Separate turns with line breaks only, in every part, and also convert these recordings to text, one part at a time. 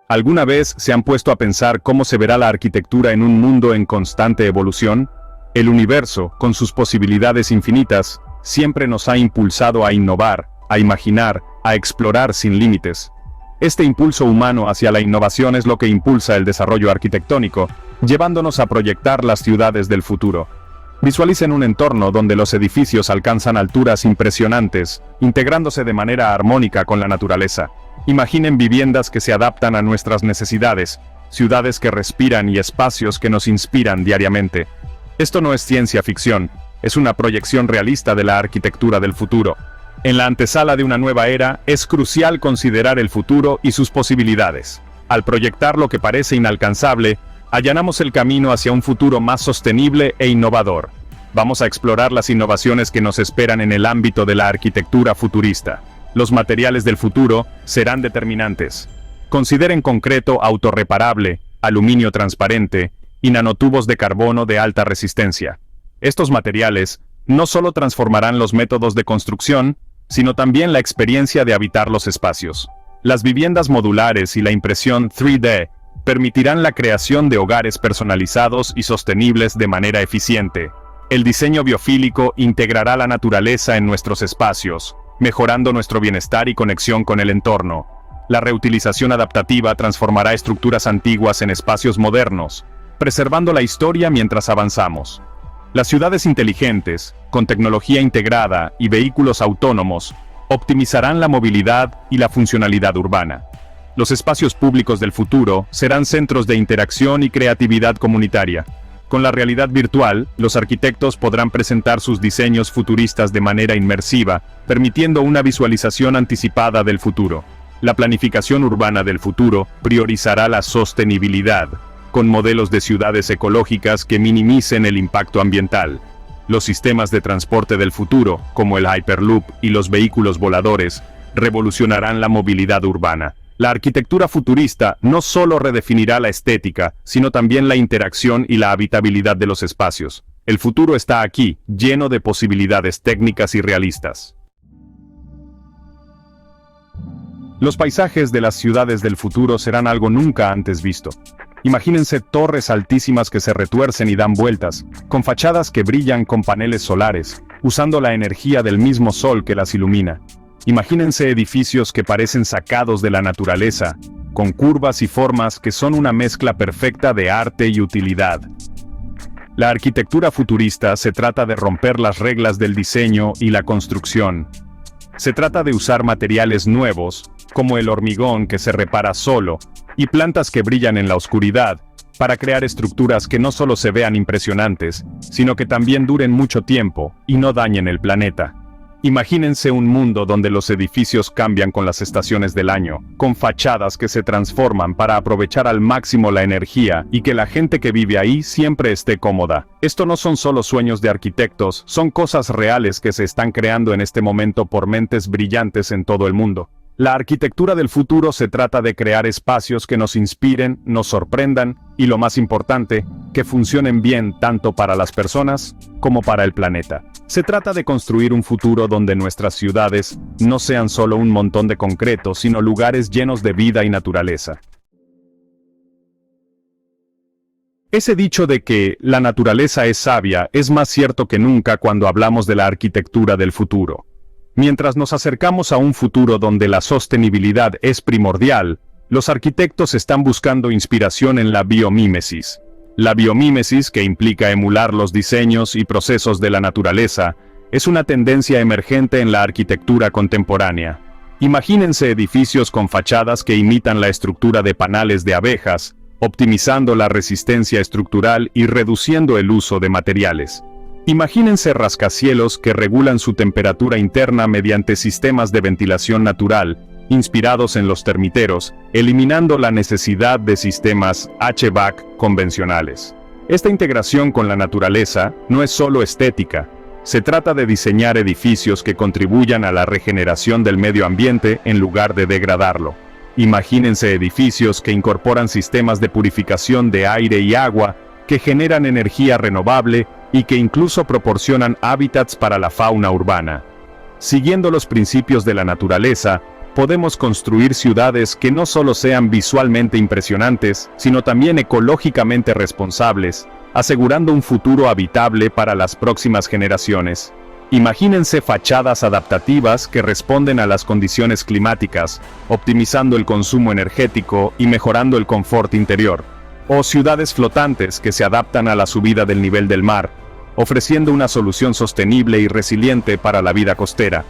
¿Alguna vez se han puesto a pensar cómo se verá la arquitectura en un mundo en constante evolución? El universo, con sus posibilidades infinitas, siempre nos ha impulsado a innovar, a imaginar, a explorar sin límites. Este impulso humano hacia la innovación es lo que impulsa el desarrollo arquitectónico, llevándonos a proyectar las ciudades del futuro. Visualicen un entorno donde los edificios alcanzan alturas impresionantes, integrándose de manera armónica con la naturaleza. Imaginen viviendas que se adaptan a nuestras necesidades, ciudades que respiran y espacios que nos inspiran diariamente. Esto no es ciencia ficción, es una proyección realista de la arquitectura del futuro. En la antesala de una nueva era, es crucial considerar el futuro y sus posibilidades. Al proyectar lo que parece inalcanzable, allanamos el camino hacia un futuro más sostenible e innovador. Vamos a explorar las innovaciones que nos esperan en el ámbito de la arquitectura futurista. Los materiales del futuro serán determinantes. Consideren concreto autorreparable, aluminio transparente y nanotubos de carbono de alta resistencia. Estos materiales no solo transformarán los métodos de construcción, sino también la experiencia de habitar los espacios. Las viviendas modulares y la impresión 3D permitirán la creación de hogares personalizados y sostenibles de manera eficiente. El diseño biofílico integrará la naturaleza en nuestros espacios, mejorando nuestro bienestar y conexión con el entorno. La reutilización adaptativa transformará estructuras antiguas en espacios modernos, preservando la historia mientras avanzamos. Las ciudades inteligentes, con tecnología integrada y vehículos autónomos, optimizarán la movilidad y la funcionalidad urbana. Los espacios públicos del futuro serán centros de interacción y creatividad comunitaria. Con la realidad virtual, los arquitectos podrán presentar sus diseños futuristas de manera inmersiva, permitiendo una visualización anticipada del futuro. La planificación urbana del futuro priorizará la sostenibilidad, con modelos de ciudades ecológicas que minimicen el impacto ambiental. Los sistemas de transporte del futuro, como el Hyperloop y los vehículos voladores, revolucionarán la movilidad urbana. La arquitectura futurista no solo redefinirá la estética, sino también la interacción y la habitabilidad de los espacios. El futuro está aquí, lleno de posibilidades técnicas y realistas. Los paisajes de las ciudades del futuro serán algo nunca antes visto. Imagínense torres altísimas que se retuercen y dan vueltas, con fachadas que brillan con paneles solares, usando la energía del mismo sol que las ilumina. Imagínense edificios que parecen sacados de la naturaleza, con curvas y formas que son una mezcla perfecta de arte y utilidad. La arquitectura futurista se trata de romper las reglas del diseño y la construcción. Se trata de usar materiales nuevos, como el hormigón que se repara solo, y plantas que brillan en la oscuridad, para crear estructuras que no solo se vean impresionantes, sino que también duren mucho tiempo y no dañen el planeta. Imagínense un mundo donde los edificios cambian con las estaciones del año, con fachadas que se transforman para aprovechar al máximo la energía y que la gente que vive ahí siempre esté cómoda. Esto no son solo sueños de arquitectos, son cosas reales que se están creando en este momento por mentes brillantes en todo el mundo. La arquitectura del futuro se trata de crear espacios que nos inspiren, nos sorprendan y, lo más importante, que funcionen bien tanto para las personas como para el planeta. Se trata de construir un futuro donde nuestras ciudades no sean solo un montón de concreto, sino lugares llenos de vida y naturaleza. Ese dicho de que la naturaleza es sabia es más cierto que nunca cuando hablamos de la arquitectura del futuro. Mientras nos acercamos a un futuro donde la sostenibilidad es primordial, los arquitectos están buscando inspiración en la biomímesis. La biomímesis, que implica emular los diseños y procesos de la naturaleza, es una tendencia emergente en la arquitectura contemporánea. Imagínense edificios con fachadas que imitan la estructura de panales de abejas, optimizando la resistencia estructural y reduciendo el uso de materiales. Imagínense rascacielos que regulan su temperatura interna mediante sistemas de ventilación natural, inspirados en los termiteros, eliminando la necesidad de sistemas HVAC convencionales. Esta integración con la naturaleza no es solo estética, se trata de diseñar edificios que contribuyan a la regeneración del medio ambiente en lugar de degradarlo. Imagínense edificios que incorporan sistemas de purificación de aire y agua, que generan energía renovable y que incluso proporcionan hábitats para la fauna urbana. Siguiendo los principios de la naturaleza, podemos construir ciudades que no solo sean visualmente impresionantes, sino también ecológicamente responsables, asegurando un futuro habitable para las próximas generaciones. Imagínense fachadas adaptativas que responden a las condiciones climáticas, optimizando el consumo energético y mejorando el confort interior. O ciudades flotantes que se adaptan a la subida del nivel del mar, ofreciendo una solución sostenible y resiliente para la vida costera.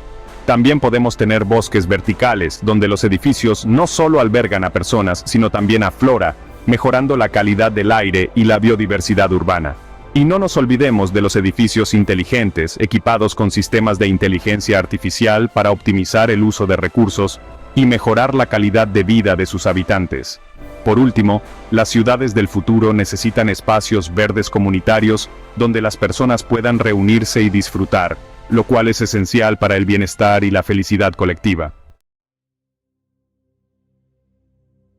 También podemos tener bosques verticales, donde los edificios no solo albergan a personas, sino también a flora, mejorando la calidad del aire y la biodiversidad urbana. Y no nos olvidemos de los edificios inteligentes, equipados con sistemas de inteligencia artificial para optimizar el uso de recursos y mejorar la calidad de vida de sus habitantes. Por último, las ciudades del futuro necesitan espacios verdes comunitarios donde las personas puedan reunirse y disfrutar, lo cual es esencial para el bienestar y la felicidad colectiva.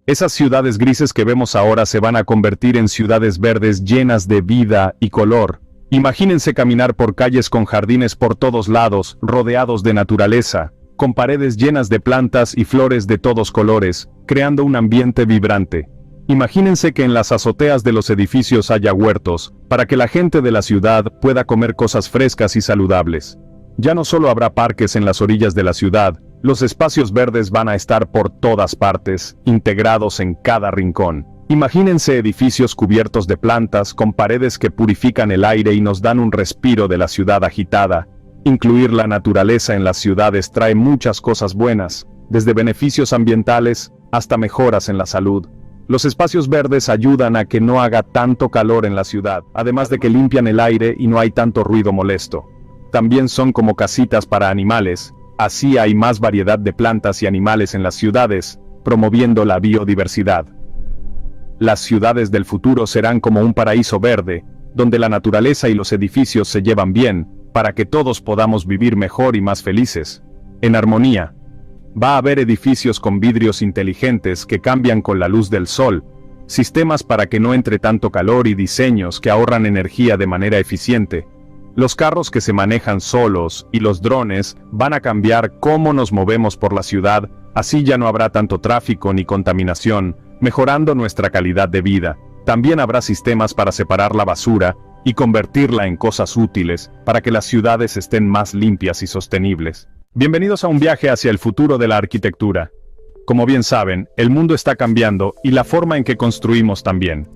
Esas ciudades grises que vemos ahora se van a convertir en ciudades verdes llenas de vida y color. Imagínense caminar por calles con jardines por todos lados, rodeados de naturaleza, con paredes llenas de plantas y flores de todos colores, creando un ambiente vibrante. Imagínense que en las azoteas de los edificios haya huertos, para que la gente de la ciudad pueda comer cosas frescas y saludables. Ya no solo habrá parques en las orillas de la ciudad, los espacios verdes van a estar por todas partes, integrados en cada rincón. Imagínense edificios cubiertos de plantas, con paredes que purifican el aire y nos dan un respiro de la ciudad agitada. Incluir la naturaleza en las ciudades trae muchas cosas buenas, desde beneficios ambientales hasta mejoras en la salud. Los espacios verdes ayudan a que no haga tanto calor en la ciudad, además de que limpian el aire y no hay tanto ruido molesto. También son como casitas para animales, así hay más variedad de plantas y animales en las ciudades, promoviendo la biodiversidad. Las ciudades del futuro serán como un paraíso verde, donde la naturaleza y los edificios se llevan bien, para que todos podamos vivir mejor y más felices, en armonía. Va a haber edificios con vidrios inteligentes que cambian con la luz del sol, sistemas para que no entre tanto calor y diseños que ahorran energía de manera eficiente. Los carros que se manejan solos y los drones van a cambiar cómo nos movemos por la ciudad, así ya no habrá tanto tráfico ni contaminación, mejorando nuestra calidad de vida. También habrá sistemas para separar la basura y convertirla en cosas útiles, para que las ciudades estén más limpias y sostenibles. Bienvenidos a un viaje hacia el futuro de la arquitectura. Como bien saben, el mundo está cambiando y la forma en que construimos también.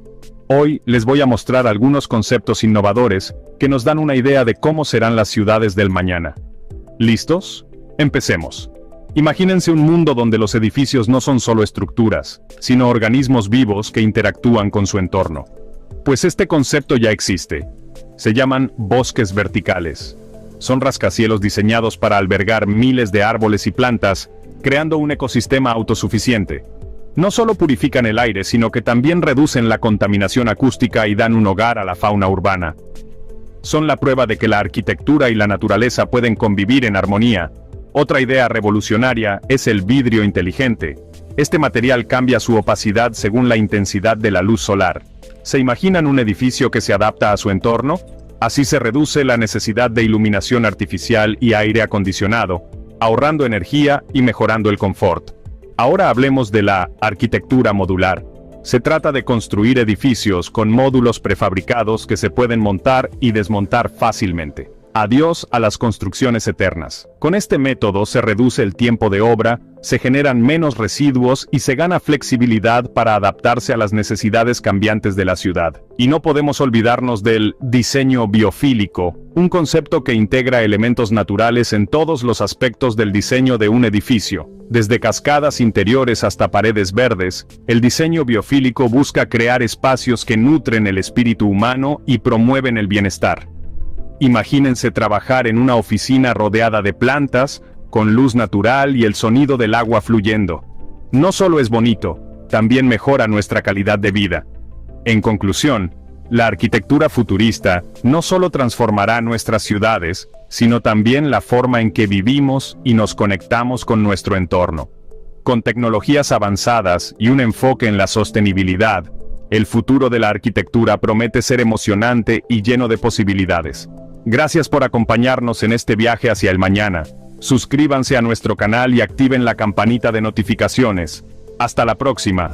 Hoy les voy a mostrar algunos conceptos innovadores que nos dan una idea de cómo serán las ciudades del mañana. ¿Listos? Empecemos. Imagínense un mundo donde los edificios no son solo estructuras, sino organismos vivos que interactúan con su entorno. Pues este concepto ya existe. Se llaman bosques verticales. Son rascacielos diseñados para albergar miles de árboles y plantas, creando un ecosistema autosuficiente. No solo purifican el aire, sino que también reducen la contaminación acústica y dan un hogar a la fauna urbana. Son la prueba de que la arquitectura y la naturaleza pueden convivir en armonía. Otra idea revolucionaria es el vidrio inteligente. Este material cambia su opacidad según la intensidad de la luz solar. ¿Se imaginan un edificio que se adapta a su entorno? Así se reduce la necesidad de iluminación artificial y aire acondicionado, ahorrando energía y mejorando el confort. Ahora hablemos de la arquitectura modular. Se trata de construir edificios con módulos prefabricados que se pueden montar y desmontar fácilmente. Adiós a las construcciones eternas. Con este método se reduce el tiempo de obra, se generan menos residuos y se gana flexibilidad para adaptarse a las necesidades cambiantes de la ciudad. Y no podemos olvidarnos del diseño biofílico, un concepto que integra elementos naturales en todos los aspectos del diseño de un edificio. Desde cascadas interiores hasta paredes verdes, el diseño biofílico busca crear espacios que nutren el espíritu humano y promueven el bienestar. Imagínense trabajar en una oficina rodeada de plantas, con luz natural y el sonido del agua fluyendo. No solo es bonito, también mejora nuestra calidad de vida. En conclusión, la arquitectura futurista no solo transformará nuestras ciudades, sino también la forma en que vivimos y nos conectamos con nuestro entorno. Con tecnologías avanzadas y un enfoque en la sostenibilidad, el futuro de la arquitectura promete ser emocionante y lleno de posibilidades. Gracias por acompañarnos en este viaje hacia el mañana. Suscríbanse a nuestro canal y activen la campanita de notificaciones. Hasta la próxima.